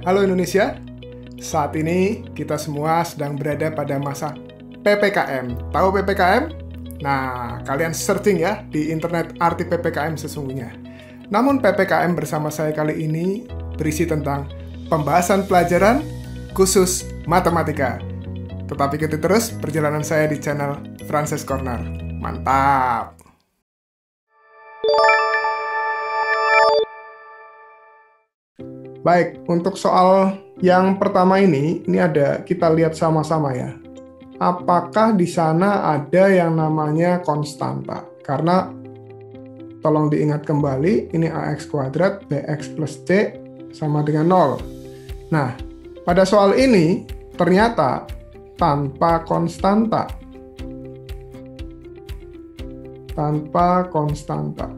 Halo Indonesia, saat ini kita semua sedang berada pada masa PPKM. Tahu PPKM? Nah, kalian searching ya di internet arti PPKM sesungguhnya. Namun PPKM bersama saya kali ini berisi tentang pembahasan pelajaran khusus matematika. Tetap ikuti terus perjalanan saya di channel Frances Corner. Mantap! Baik, untuk soal yang pertama ini ada kita lihat sama-sama ya. Apakah di sana ada yang namanya konstanta? Karena tolong diingat kembali, ini AX kuadrat BX plus C sama dengan 0. Nah, pada soal ini ternyata tanpa konstanta. Tanpa konstanta.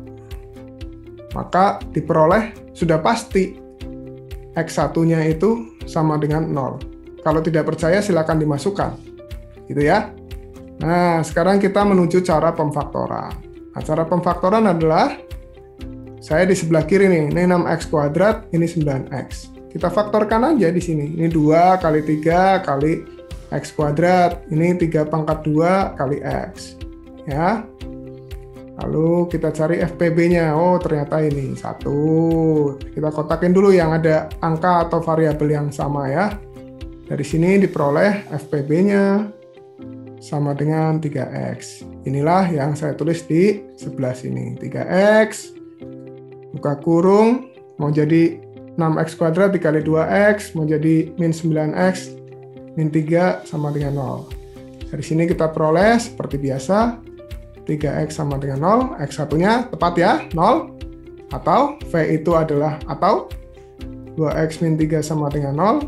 Maka diperoleh sudah pasti X1-nya itu sama dengan 0. Kalau tidak percaya silakan dimasukkan. Gitu ya. Nah, sekarang kita menuju cara pemfaktoran. Nah, cara pemfaktoran adalah saya di sebelah kiri nih, ini 6X kuadrat, ini 9X. Kita faktorkan aja di sini. Ini 2 kali 3 kali X kuadrat. Ini 3 pangkat 2 kali X. Ya. Lalu kita cari FPB-nya. Oh, ternyata ini 1. Kita kotakin dulu yang ada angka atau variabel yang sama ya. Dari sini diperoleh FPB-nya sama dengan 3X. Inilah yang saya tulis di sebelah sini. 3X, buka kurung, mau jadi 6X kuadrat dikali 2X, mau jadi min 9X, min 3 sama dengan 0. Dari sini kita peroleh seperti biasa. 3X sama dengan 0, X1-nya tepat ya, 0, atau V itu adalah, atau 2X min 3 sama dengan 0,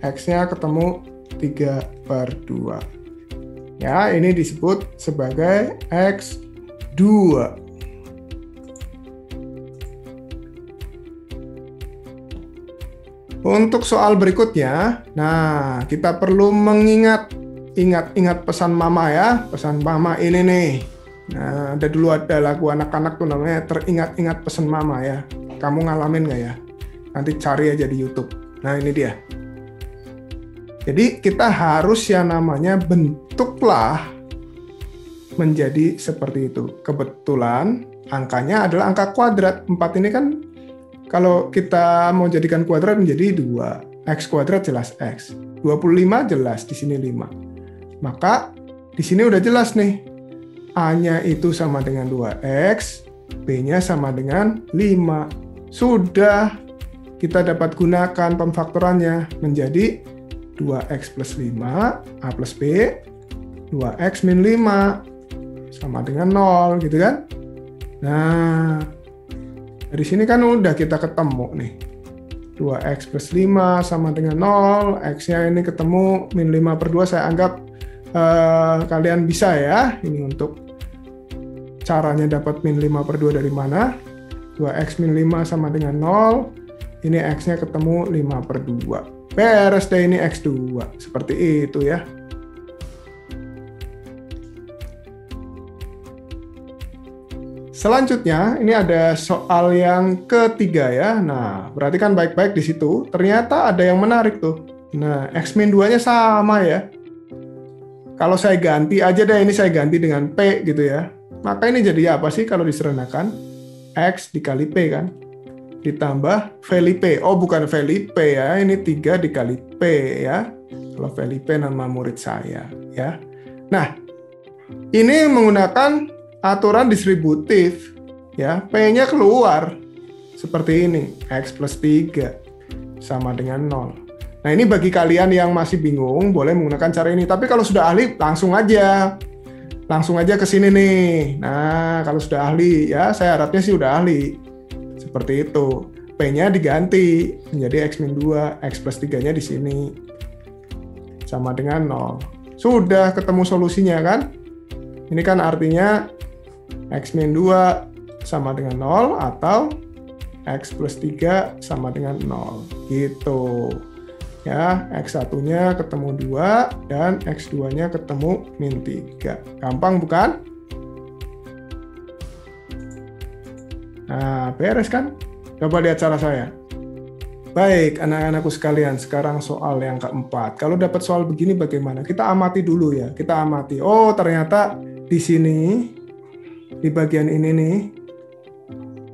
X-nya ketemu 3/2. Ya, ini disebut sebagai X2. Untuk soal berikutnya, nah, kita perlu ingat pesan mama ya, pesan mama ini nih. Nah, ada lagu anak-anak tuh namanya Teringat-ingat Pesan Mama ya. Kamu ngalamin nggak ya? Nanti cari aja di YouTube. Nah, ini dia. Jadi kita harus yang namanya bentuklah menjadi seperti itu. Kebetulan angkanya adalah angka kuadrat. 4 ini kan kalau kita mau jadikan kuadrat menjadi 2. X kuadrat jelas X. 25 jelas di sini 5. Maka di sini udah jelas nih. A-nya itu sama dengan 2X, B-nya sama dengan 5. Sudah kita dapat gunakan pemfaktorannya menjadi 2X plus 5, A plus B, 2X min 5, sama dengan 0, gitu kan? Nah, dari sini kan udah kita ketemu nih. 2X plus 5 sama dengan 0, X-nya ini ketemu min 5/2, saya anggap kalian bisa ya, ini untuk caranya dapat min 5/2 dari mana. 2X min 5 sama dengan 0, ini X-nya ketemu 5/2. Beres deh, ini X2, seperti itu ya. Selanjutnya, ini ada soal yang ketiga ya. Nah, perhatikan baik-baik di situ, ternyata ada yang menarik tuh. Nah, X min 2-nya sama ya. Kalau saya ganti aja deh, ini saya ganti dengan P gitu ya. Maka ini jadi apa sih kalau diseranakan? X dikali P kan? Ditambah Felipe. Oh, bukan Felipe ya, ini 3 dikali P ya. Kalau Felipe nama murid saya ya. Nah, ini menggunakan aturan distributif ya. P-nya keluar. Seperti ini, X plus 3 sama dengan 0. Nah, ini bagi kalian yang masih bingung, boleh menggunakan cara ini. Tapi kalau sudah ahli, langsung aja ke sini nih. Nah, kalau sudah ahli, ya saya harapnya sih udah ahli. Seperti itu. P-nya diganti menjadi X min 2, X plus 3-nya di sini. Sama dengan 0. Sudah ketemu solusinya kan? Ini kan artinya X min 2 sama dengan 0 atau X plus 3 sama dengan 0. Gitu. Ya, X1-nya ketemu 2 dan X2-nya ketemu min 3. Gampang bukan? Nah, beres kan? Coba lihat cara saya. Baik, anak-anakku sekalian, sekarang soal yang keempat. Kalau dapat soal begini bagaimana? Kita amati dulu ya, kita amati. Oh, ternyata di sini, di bagian ini nih,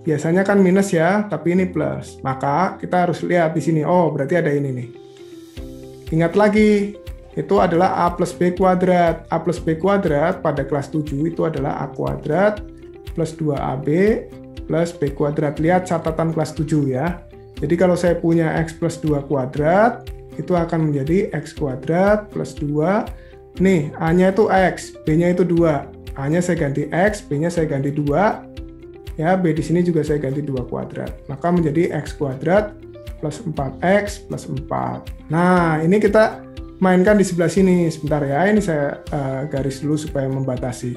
biasanya kan minus ya, tapi ini plus. Maka kita harus lihat di sini, oh berarti ada ini nih. Ingat lagi, itu adalah A plus B kuadrat. A plus B kuadrat pada kelas 7 itu adalah A kuadrat plus 2AB plus B kuadrat. Lihat catatan kelas 7 ya. Jadi kalau saya punya X plus 2 kuadrat, itu akan menjadi X kuadrat plus 2. Nih, A-nya itu X, B-nya itu 2. A-nya saya ganti X, B-nya saya ganti 2. Ya, B di sini juga saya ganti 2 kuadrat. Maka menjadi X kuadrat plus 4X plus 4. Nah, ini kita mainkan di sebelah sini. Sebentar ya, ini saya garis dulu supaya membatasi.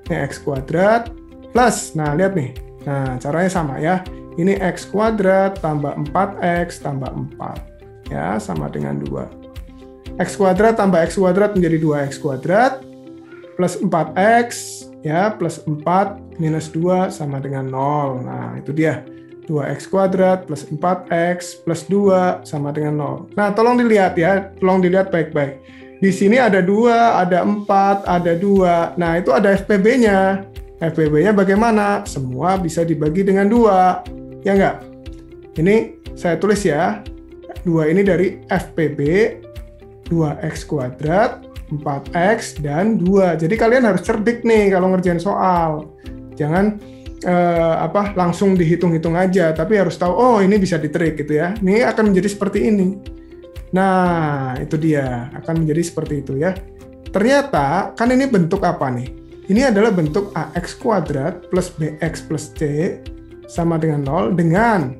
Ini X kuadrat plus, nah lihat nih. Nah, caranya sama ya. Ini X kuadrat tambah 4X tambah 4. Ya, sama dengan 2. X kuadrat tambah X kuadrat menjadi 2X kuadrat plus 4X ya plus 4 minus 2 sama dengan 0. Nah, itu dia. 2X kuadrat plus 4X plus 2 sama dengan 0. Nah, tolong dilihat ya. Tolong dilihat baik-baik. Di sini ada 2, ada 4, ada 2. Nah, itu ada FPB-nya. FPB-nya bagaimana? Semua bisa dibagi dengan 2. Ya enggak? Ini saya tulis ya. 2 ini dari FPB, 2X kuadrat, 4X, dan 2. Jadi kalian harus cerdik nih kalau ngerjain soal. Jangan langsung dihitung-hitung aja, tapi harus tahu, oh ini bisa ditrik gitu ya. Ini akan menjadi seperti ini. Nah, itu dia. Akan menjadi seperti itu ya. Ternyata, kan ini bentuk apa nih? Ini adalah bentuk AX kuadrat plus BX plus C sama dengan 0 dengan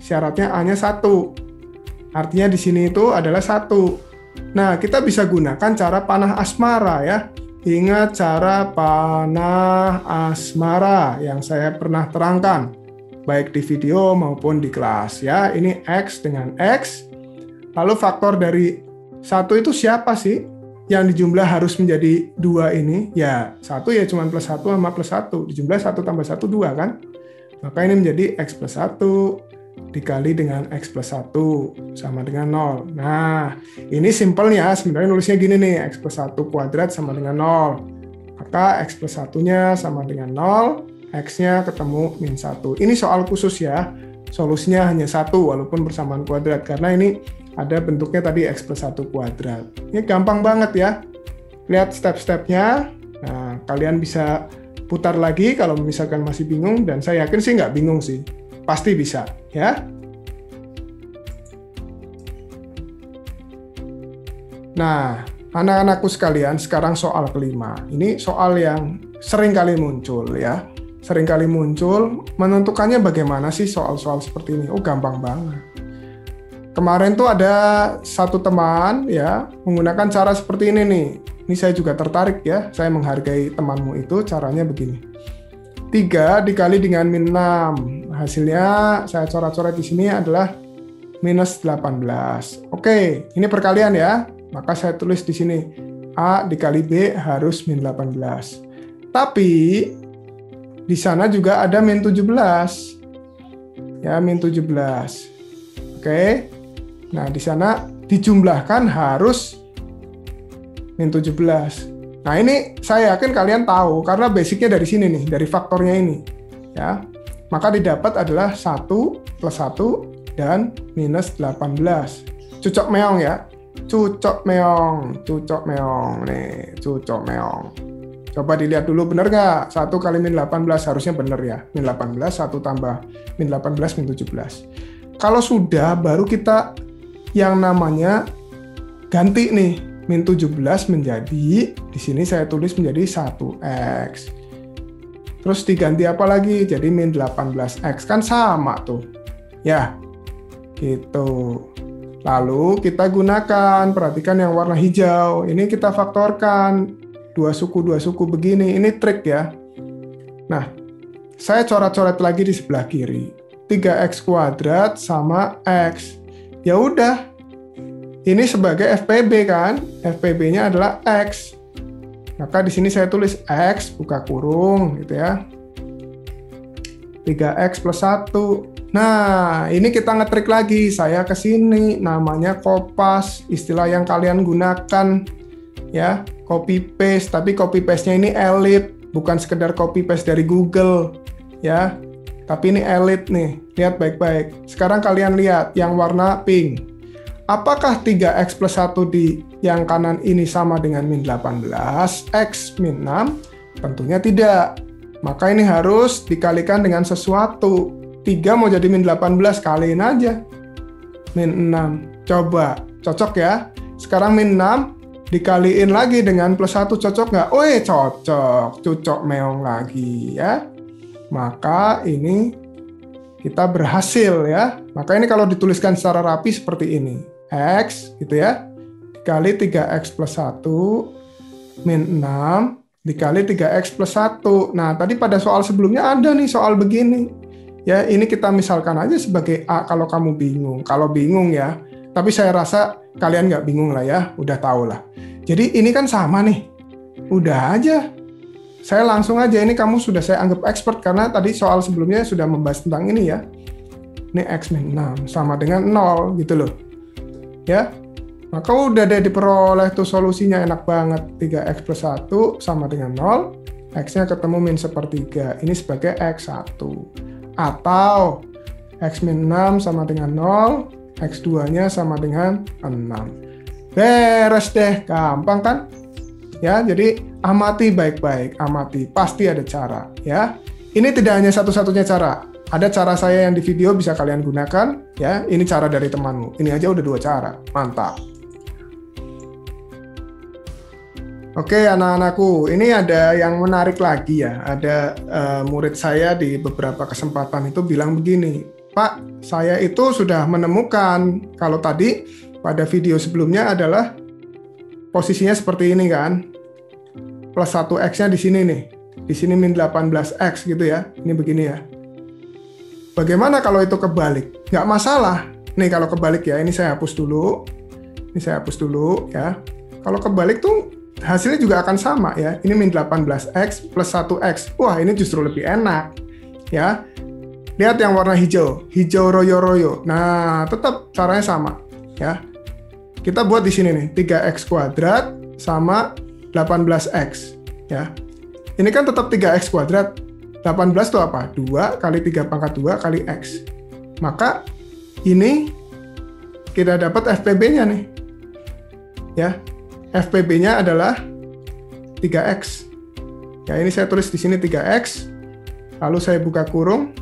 syaratnya A-nya 1. Artinya di sini itu adalah 1. Nah, kita bisa gunakan cara panah asmara ya. Ingat cara panah asmara yang saya pernah terangkan, baik di video maupun di kelas ya. Ini X dengan X. Lalu faktor dari 1 itu siapa sih? Yang dijumlah harus menjadi 2 ini. Ya, 1 ya cuma plus 1 sama plus 1. Dijumlah 1 tambah 1, 2 kan? Maka ini menjadi X plus 1 dikali dengan X plus 1 sama dengan 0. Nah, ini simpelnya sebenarnya nulisnya gini nih, X plus 1 kuadrat sama dengan 0. Maka X plus 1-nya sama dengan 0, X-nya ketemu min 1. Ini soal khusus ya, solusinya hanya 1 walaupun bersamaan kuadrat, karena ini ada bentuknya tadi X plus 1 kuadrat. Ini gampang banget ya, lihat step-stepnya. Nah, kalian bisa putar lagi kalau misalkan masih bingung, dan saya yakin sih nggak bingung sih. Pasti bisa, ya. Nah, anak-anakku sekalian, sekarang soal kelima. Ini soal yang sering kali muncul, ya. Sering kali muncul, menentukannya bagaimana sih soal-soal seperti ini? Oh, gampang banget. Kemarin tuh ada satu teman, ya, menggunakan cara seperti ini nih. Ini saya juga tertarik ya, saya menghargai temanmu itu, caranya begini. 3 dikali dengan min 6. Hasilnya saya coret-coret di sini adalah minus 18. Oke, ini perkalian ya. Maka saya tulis di sini A dikali B harus min 18. Tapi di sana juga ada min 17. Ya, min 17. Oke. Nah, di sana dijumlahkan harus min 17. Nah, ini saya yakin kalian tahu karena basicnya dari sini nih, dari faktornya ini. Ya. Maka didapat adalah 1 plus 1 dan minus 18. Cucok meong ya. Cucok meong. Cucok meong. Nih, cucok meong. Coba dilihat dulu benar nggak? 1 kali min 18 harusnya benar ya. Min 18, 1 tambah min 18, min 17. Kalau sudah, baru kita yang namanya ganti nih. Min 17 menjadi, di sini saya tulis menjadi 1X. Terus diganti apa lagi? Jadi min 18X, kan sama tuh. Ya, gitu. Lalu kita gunakan, perhatikan yang warna hijau. Ini kita faktorkan. 2 suku begini. Ini trik ya. Nah, saya coret-coret lagi di sebelah kiri. 3X kuadrat sama X. Ya udah. Ini sebagai FPB kan, FPB-nya adalah X. Maka di sini saya tulis X, buka kurung, gitu ya. 3X plus 1. Nah, ini kita ngetrik lagi. Saya ke sini, namanya kopas, istilah yang kalian gunakan ya, copy paste, tapi copy paste-nya ini elite, bukan sekedar copy paste dari Google ya. Tapi ini elite nih. Lihat baik-baik. Sekarang kalian lihat yang warna pink. Apakah 3x plus 1 di yang kanan ini sama dengan min 18, x min 6? Tentunya tidak. Maka ini harus dikalikan dengan sesuatu. 3 mau jadi min 18, kaliin aja. Min 6. Coba, cocok ya? Sekarang min 6 dikaliin lagi dengan plus 1, cocok nggak? Cocok. Cucok meong lagi ya. Maka ini kita berhasil ya. Maka ini kalau dituliskan secara rapi seperti ini. X gitu ya. Dikali 3x plus 1 min 6 dikali 3x plus 1. Nah, tadi pada soal sebelumnya ada nih soal begini. Ya, ini kita misalkan aja sebagai A kalau kamu bingung. Kalau bingung ya, tapi saya rasa kalian nggak bingung lah ya, udah tahu lah. Jadi ini kan sama nih, udah aja. Saya langsung aja, ini kamu sudah saya anggap expert karena tadi soal sebelumnya sudah membahas tentang ini ya. Ini X min 6 sama dengan 0 gitu loh. Ya, maka udah deh diperoleh tuh solusinya, enak banget. 3x plus 1 sama dengan 0, X-nya ketemu min sepertiga. Ini sebagai X1. Atau X min 6 sama dengan 0, X2-nya sama dengan 6. Beres deh, gampang kan? Ya, jadi amati baik-baik, amati. Pasti ada cara, ya. Ini tidak hanya satu-satunya cara. Ada cara saya yang di video bisa kalian gunakan, ya. Ini cara dari temanmu. Ini aja udah 2 cara. Mantap. Oke, anak-anakku, ini ada yang menarik lagi ya. Ada murid saya di beberapa kesempatan itu bilang begini, Pak, saya itu sudah menemukan, kalau tadi pada video sebelumnya adalah posisinya seperti ini kan, plus 1x-nya di sini nih, di sini min 18x gitu ya, ini begini ya. Bagaimana kalau itu kebalik? Nggak masalah. Nih kalau kebalik ya, ini saya hapus dulu, ya. Kalau kebalik tuh hasilnya juga akan sama ya. Ini min 18x plus 1x. Wah, ini justru lebih enak. Ya. Lihat yang warna hijau. Hijau royo-royo. Nah, tetap caranya sama. Ya. Kita buat di sini nih. 3x kuadrat sama 18x. Ya. Ini kan tetap 3x kuadrat. 18 itu apa? 2 kali 3 pangkat 2 kali x. Maka ini kita dapat FPB-nya nih. Ya. FPB-nya adalah 3x. Ya, ini saya tulis di sini 3x. Lalu saya buka kurung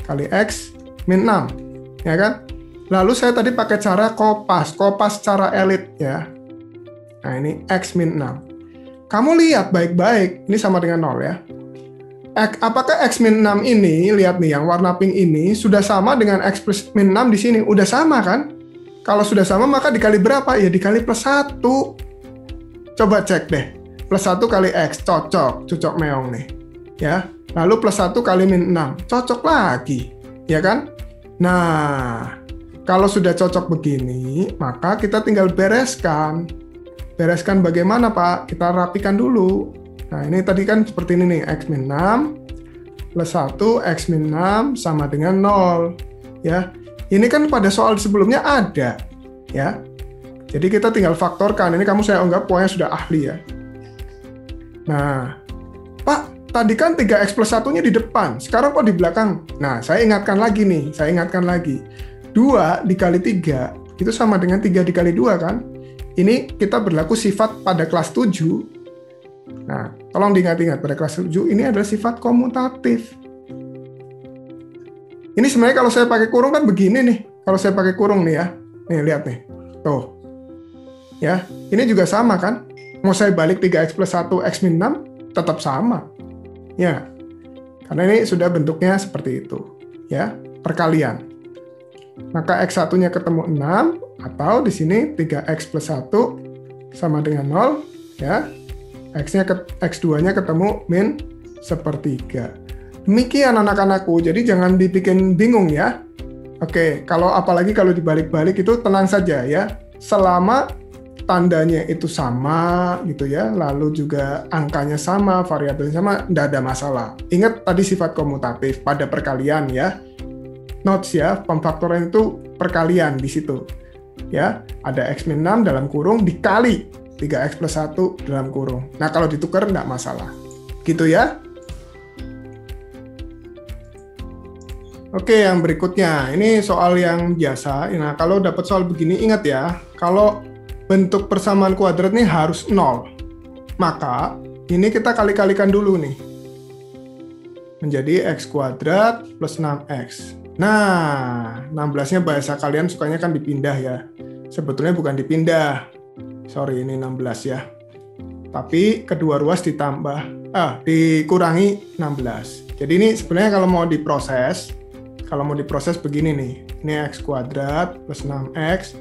kali x min 6. Ya kan? Lalu saya tadi pakai cara kopas cara elit ya. Nah, ini x min 6. Kamu lihat baik-baik, ini sama dengan 0 ya. Apakah x min 6 ini, lihat nih yang warna pink ini sudah sama dengan x plus min 6 di sini? Udah sama kan? Kalau sudah sama maka dikali berapa? Ya dikali plus 1. Coba cek deh, plus 1 kali X, cocok meong nih, ya. Lalu plus 1 kali min 6, cocok lagi, ya kan? Nah, kalau sudah cocok begini, maka kita tinggal bereskan. Bereskan bagaimana, Pak? Kita rapikan dulu. Nah, ini tadi kan seperti ini nih, X min 6, plus 1, X min 6, sama dengan 0, ya. Ini kan pada soal sebelumnya ada, ya. Jadi kita tinggal faktorkan. Ini kamu saya anggap pokoknya sudah ahli ya. Nah, Pak, tadi kan 3x plus 1-nya di depan. Sekarang kok di belakang? Nah, saya ingatkan lagi nih. 2 dikali 3, itu sama dengan 3 dikali 2 kan? Ini kita berlaku sifat pada kelas 7. Nah, tolong diingat-ingat. Pada kelas 7, ini adalah sifat komutatif. Ini sebenarnya kalau saya pakai kurung kan begini nih. Kalau saya pakai kurung nih ya. Nih, lihat nih. Tuh. Ya, ini juga sama kan? Mau saya balik 3x plus 1 x min 6 tetap sama. Ya. Karena ini sudah bentuknya seperti itu, ya, perkalian. Maka x1-nya ketemu 6 atau di sini 3x plus 1 sama dengan 0, ya. X2-nya ketemu min sepertiga. Demikian anak-anakku. Jadi jangan dibikin bingung ya. Oke, apalagi kalau dibalik-balik itu tenang saja ya. Selama tandanya itu sama gitu ya, lalu juga angkanya sama, variabelnya sama, tidak ada masalah. Ingat tadi sifat komutatif pada perkalian ya. notes ya, pemfaktorian itu perkalian di situ. Ya, ada X min 6 dalam kurung dikali 3X plus 1 dalam kurung. Nah, kalau ditukar enggak masalah. Gitu ya. Oke, yang berikutnya. Ini soal yang biasa. Nah, kalau dapat soal begini, ingat ya, kalau bentuk persamaan kuadrat ini harus 0. Maka, ini kita kali-kalikan dulu nih. Menjadi X kuadrat plus 6X. Nah, 16-nya bahasa kalian sukanya kan dipindah ya. Sebetulnya bukan dipindah. Sorry, ini 16 ya. Tapi kedua ruas dikurangi 16. Jadi ini sebenarnya kalau mau diproses begini nih. Ini X kuadrat plus 6X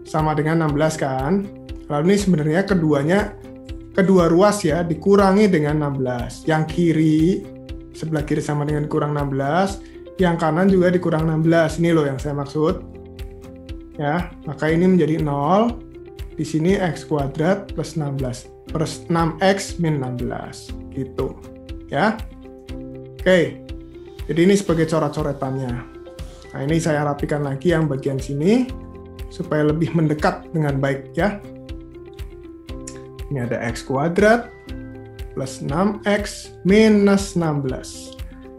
sama dengan 16 kan. Lalu ini sebenarnya kedua ruas ya dikurangi dengan 16. Yang kiri, sebelah kiri sama dengan kurang 16. Yang kanan juga dikurang 16. Ini loh yang saya maksud. Ya, maka ini menjadi 0. Di sini X kuadrat plus 16. Plus 6X min 16. Gitu. Ya. Oke. Jadi ini sebagai coret-coretannya. Nah, ini saya rapikan lagi yang bagian sini. Supaya lebih mendekat dengan baik ya. Ini ada X kuadrat plus 6X minus 16.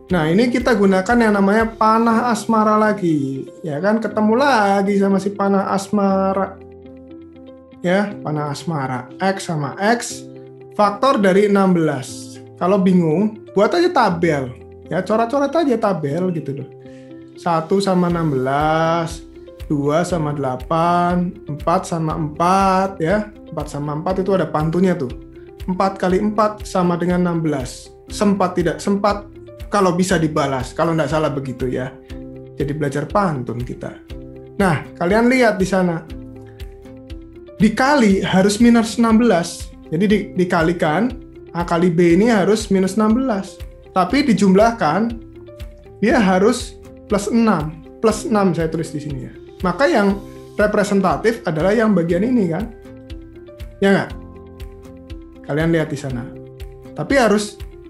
Nah, ini kita gunakan yang namanya panah asmara lagi. Ya kan, ketemu lagi sama si panah asmara. Ya, panah asmara. X sama X, faktor dari 16. Kalau bingung, buat aja tabel. Ya, coret-coret aja tabel gitu loh. 1 sama 16, 2 sama 8, 4 sama 4 ya. 4 sama 4 itu ada pantunnya tuh. 4 kali 4 sama dengan 16. Sempat tidak sempat, kalau bisa dibalas, kalau nggak salah begitu ya. Jadi belajar pantun kita. Nah, kalian lihat di sana. Dikali harus minus 16. Jadi dikalikan, A kali B ini harus minus 16. Tapi dijumlahkan, dia harus plus 6. Plus 6 saya tulis di sini ya. Maka yang representatif adalah yang bagian ini kan. Ya nggak? Kalian lihat di sana. Tapi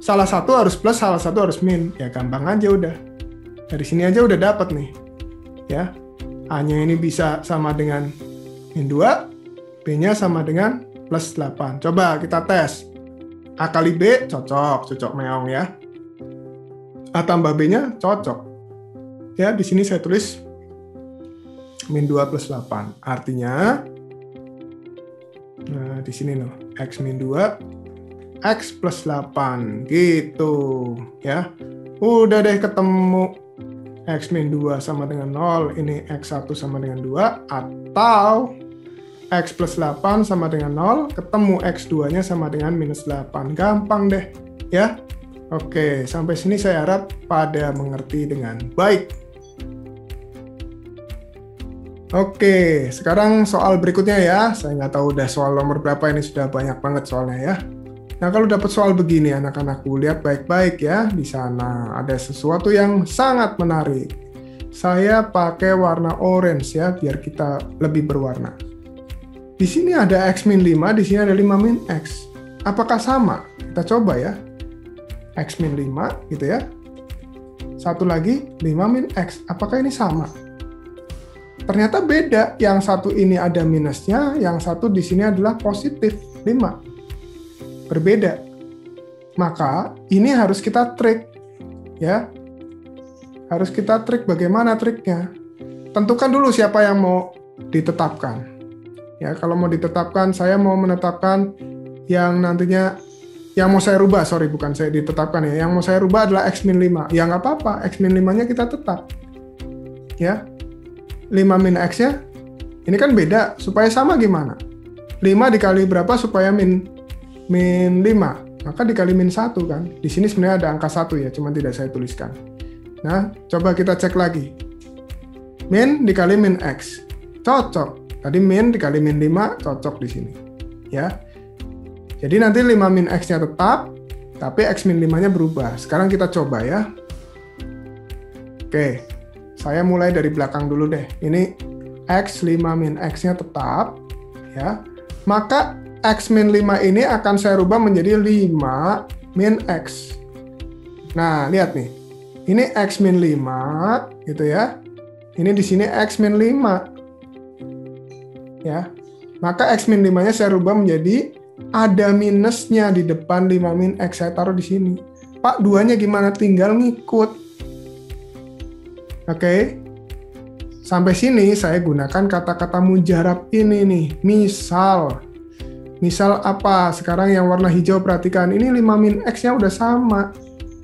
salah satu harus plus, salah satu harus min. Ya gampang aja udah. Dari sini aja udah dapat nih. Ya. A-nya ini bisa sama dengan min 2, B-nya sama dengan plus 8. Coba kita tes. A kali B cocok meong ya. A tambah B-nya cocok. Ya, di sini saya tulis min 2 plus 8. Artinya nah, di sini loh, X min 2 X plus 8 gitu ya. Udah deh ketemu X min 2 sama dengan 0, ini X1 sama dengan 2, atau X plus 8 sama dengan 0, ketemu X2 nya sama dengan minus 8. Gampang deh ya. Oke, sampai sini saya harap pada mengerti dengan baik. Oke, sekarang soal berikutnya ya. Saya nggak tahu udah soal nomor berapa, ini sudah banyak banget soalnya ya. Nah, kalau dapat soal begini, anak-anakku, lihat baik-baik ya. Di sana ada sesuatu yang sangat menarik. Saya pakai warna orange ya, biar kita lebih berwarna. Di sini ada X min 5, di sini ada 5 min X. Apakah sama? Kita coba ya. X min 5 gitu ya. Satu lagi, 5 min X. Apakah ini sama? Ternyata beda. Yang satu ini ada minusnya, yang satu di sini adalah positif 5. Berbeda. Maka ini harus kita trik ya. Harus kita trik. Bagaimana triknya? Tentukan dulu siapa yang mau ditetapkan. Ya, kalau mau ditetapkan, saya mau menetapkan yang nantinya yang mau saya rubah, bukan saya ditetapkan ya. Yang mau saya rubah adalah X min 5. Ya nggak apa-apa, X min 5-nya kita tetap. Ya. 5 min X-nya ini kan beda, supaya sama gimana? 5 dikali berapa supaya min 5, maka dikali min 1 kan. Di sini sebenarnya ada angka 1 ya, cuma tidak saya tuliskan. Nah, coba kita cek lagi. Min dikali min X, cocok. Tadi min dikali min 5, cocok di sini. Ya. Jadi nanti 5 min X-nya tetap, tapi X min 5-nya berubah. Sekarang kita coba ya. Oke, saya mulai dari belakang dulu deh. Ini X 5 min X-nya tetap, ya. Maka X min 5 ini akan saya rubah menjadi 5 min X. Nah, lihat nih. Ini X min 5, gitu ya. Ini di sini X min 5. Ya. Maka X min 5-nya saya rubah menjadi ada minusnya di depan 5 min X. Saya taruh di sini. Pak, 2-nya gimana? Tinggal ngikut. Oke. Sampai sini saya gunakan kata-kata mujarab ini nih. Misal. Misal apa? Sekarang yang warna hijau perhatikan. Ini 5 min X-nya udah sama.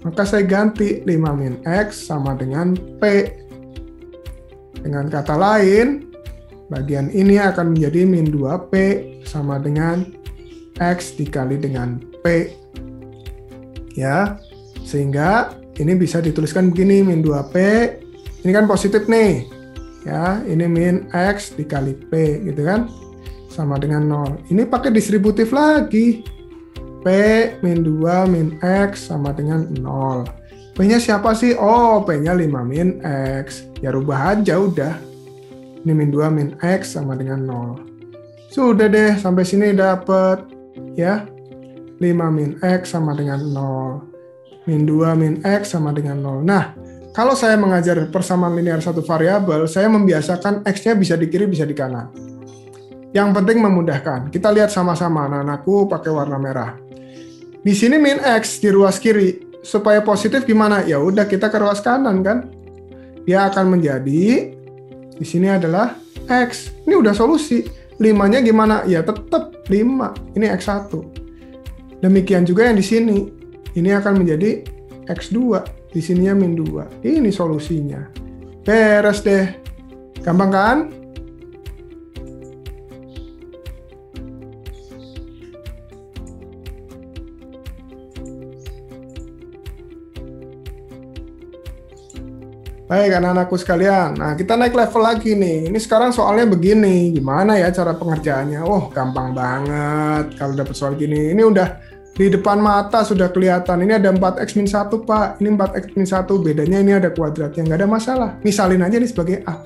Maka saya ganti 5 min X sama dengan P. Dengan kata lain, bagian ini akan menjadi min 2P sama dengan X dikali dengan P. Ya, sehingga ini bisa dituliskan begini, min 2P. Ini kan positif nih. Ya, ini min X dikali P, gitu kan. Sama dengan 0. Ini pakai distributif lagi. P min 2 min X sama dengan 0. P-nya siapa sih? Oh, P-nya 5 min X. Ya rubah aja udah. Ini min 2 min X sama dengan 0. Sudah deh, sampai sini dapat ya. 5 min X sama dengan 0. Min 2 min X sama dengan 0. Nah, kalau saya mengajar persamaan linear satu variabel, saya membiasakan X-nya bisa di kiri, bisa di kanan. Yang penting memudahkan. Kita lihat sama-sama, anak-anakku pakai warna merah. Di sini min X di ruas kiri. Supaya positif gimana? Ya udah kita ke ruas kanan kan. Dia akan menjadi di sini adalah X. Ini udah solusi. 5-nya gimana? Ya tetap 5. Ini X1. Demikian juga yang di sini. Ini akan menjadi X2. Di sininya min 2. Ini solusinya. Beres deh. Gampang kan? Baik anak-anakku sekalian, nah kita naik level lagi nih. Ini sekarang soalnya begini, gimana ya cara pengerjaannya? Oh gampang banget kalau dapat soal gini. Ini udah di depan mata sudah kelihatan. Ini ada 4x min 1 Pak, ini 4x min 1, bedanya ini ada kuadratnya, nggak ada masalah. Misalin aja ini sebagai A.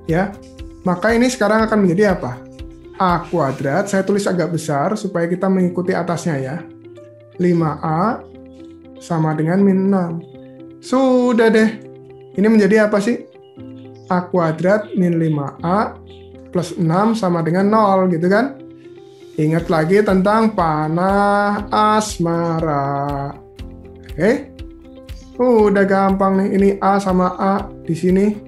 Ya, maka ini sekarang akan menjadi apa? A kuadrat, saya tulis agak besar supaya kita mengikuti atasnya ya. 5A sama dengan min 6. Sudah deh. Ini menjadi apa sih? A kuadrat min 5A plus 6 sama dengan 0 gitu kan? Ingat lagi tentang panah asmara. Oke? Udah gampang nih. Ini A sama A di sini.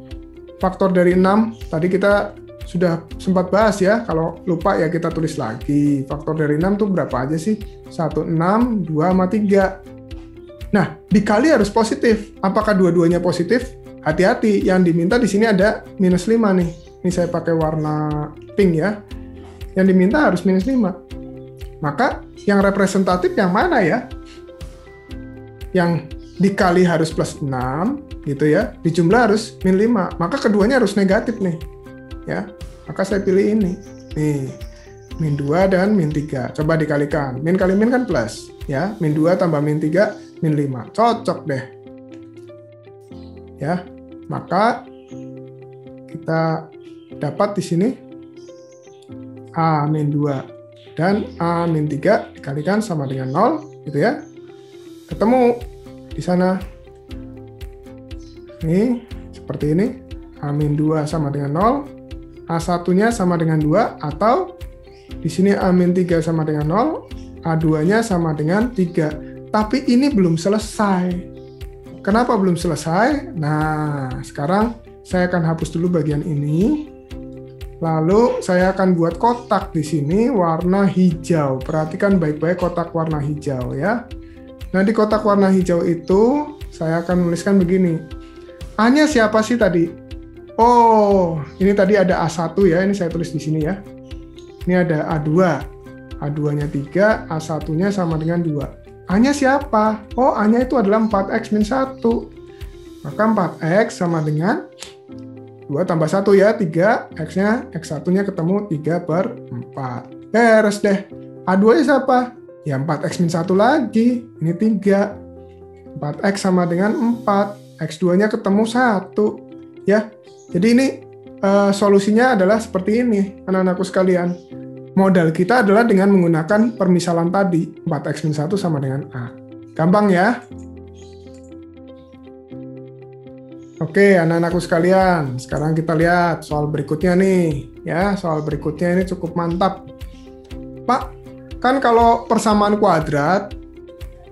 Faktor dari 6. Tadi kita sudah sempat bahas ya. Kalau lupa ya kita tulis lagi. Faktor dari 6 tuh berapa aja sih? 1, 6, 2 sama 3. Nah, dikali harus positif. Apakah dua-duanya positif? Hati-hati, yang diminta di sini ada minus 5 nih. Ini saya pakai warna pink ya. Yang diminta harus minus 5. Maka yang representatif yang mana ya? Yang dikali harus plus 6 gitu ya. Dijumlah harus min 5. Maka keduanya harus negatif nih. Ya. Maka saya pilih ini. Nih. Min 2 dan min 3. Coba dikalikan. Min kali min kan plus, ya. Min 2 tambah min 3 min 5. Cocok deh. Ya, maka kita dapat di sini A min 2 dan A min 3 dikalikan sama dengan 0, gitu ya. Ketemu di sana. Ini seperti ini. A min 2 sama dengan 0, A1-nya sama dengan 2, atau di sini A min 3 sama dengan 0, A2-nya sama dengan 3. Tapi ini belum selesai. Kenapa belum selesai? Nah, sekarang saya akan hapus dulu bagian ini. Lalu saya akan buat kotak di sini warna hijau. Perhatikan baik-baik kotak warna hijau ya. Nah, di kotak warna hijau itu saya akan menuliskan begini. A-nya siapa sih tadi? Oh, ini tadi ada A1 ya. Ini saya tulis di sini ya. Ini ada A2. A2-nya 3, A1-nya sama dengan 2. A-nya siapa? Oh, A-nya itu adalah 4x min 1. Maka 4x sama dengan 2 tambah 1 ya, 3. X-nya, X1-nya ketemu 3/4. Beres deh. A2-nya siapa? Ya 4x min 1 lagi. Ini 3. 4x sama dengan 4. X2-nya ketemu 1. Ya. Jadi ini solusinya adalah seperti ini, anak-anakku sekalian. Modal kita adalah dengan menggunakan permisalan tadi, 4x min 1 sama dengan A. Gampang ya? Oke, anak-anakku sekalian, sekarang kita lihat soal berikutnya nih. Ya, soal berikutnya ini cukup mantap. Pak, kan kalau persamaan kuadrat,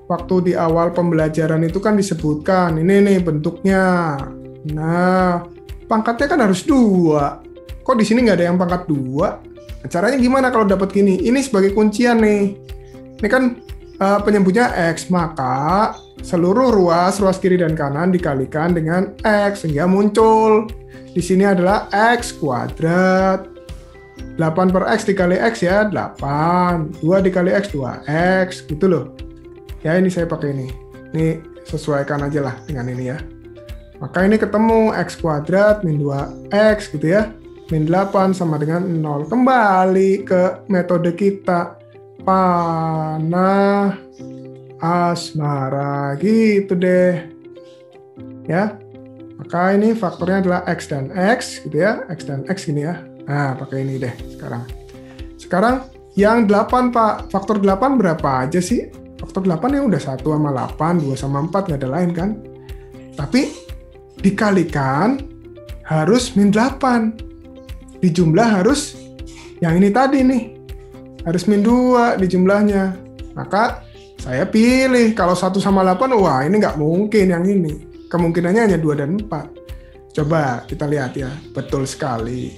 waktu di awal pembelajaran itu kan disebutkan, ini nih bentuknya. Nah, pangkatnya kan harus 2. Kok di sini nggak ada yang pangkat 2? Nah, caranya gimana kalau dapat gini? Ini sebagai kuncian nih. Ini kan penyebutnya X, maka seluruh ruas kiri dan kanan dikalikan dengan X, sehingga muncul di sini adalah X kuadrat. 8 per X dikali X ya, 8. 2 dikali X, 2X, gitu loh. Ya, ini saya pakai ini. Ini sesuaikan aja lah dengan ini ya. Maka ini ketemu X kuadrat min 2X gitu ya. Min 8 sama dengan 0. Kembali ke metode kita. Panah asmara gitu deh ya. Maka ini faktornya adalah X dan X gitu ya, X dan X gini ya. Nah, pakai ini deh sekarang yang 8 Pak, faktor 8 berapa aja sih? Faktor 8 ya udah 1 sama 8, 2 sama 4, nggak ada lain kan. Tapi dikalikan harus min 8, dijumlah harus yang ini tadi nih, harus min 2 di jumlahnya. Maka saya pilih kalau 1 sama 8, wah ini nggak mungkin yang ini. Kemungkinannya hanya 2 dan 4. Coba kita lihat ya, betul sekali.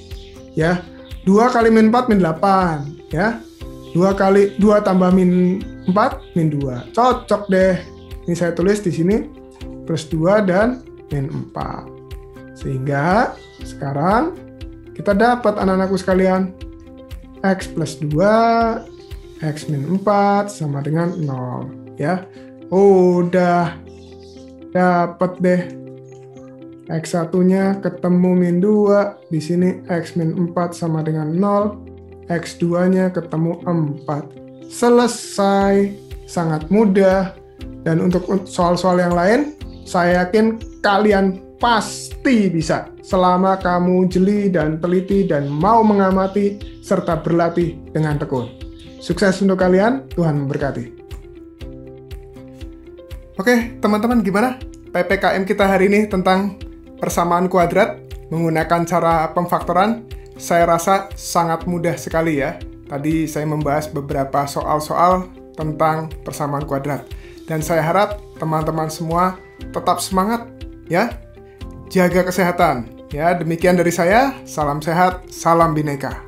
Ya, 2 kali min 4 min 8 ya. 2 tambah min 4 min 2. Cocok deh. Ini saya tulis di sini plus 2 dan min 4. Sehingga sekarang kita dapat anak-anakku sekalian. X plus 2, X min 4 sama dengan 0 ya. Udah dapat deh. X1-nya ketemu min 2, di sini X min 4 sama dengan 0, X2-nya ketemu 4. Selesai, sangat mudah. Dan untuk soal-soal yang lain, saya yakin kalian pasti bisa selama kamu jeli dan teliti dan mau mengamati serta berlatih dengan tekun. Sukses untuk kalian, Tuhan memberkati. Oke, teman-teman, gimana PPKM kita hari ini tentang persamaan kuadrat menggunakan cara pemfaktoran? Saya rasa sangat mudah sekali ya. Tadi saya membahas beberapa soal-soal tentang persamaan kuadrat. Dan saya harap teman-teman semua tetap semangat ya. Jaga kesehatan. Ya, demikian dari saya. Salam sehat, salam bineka.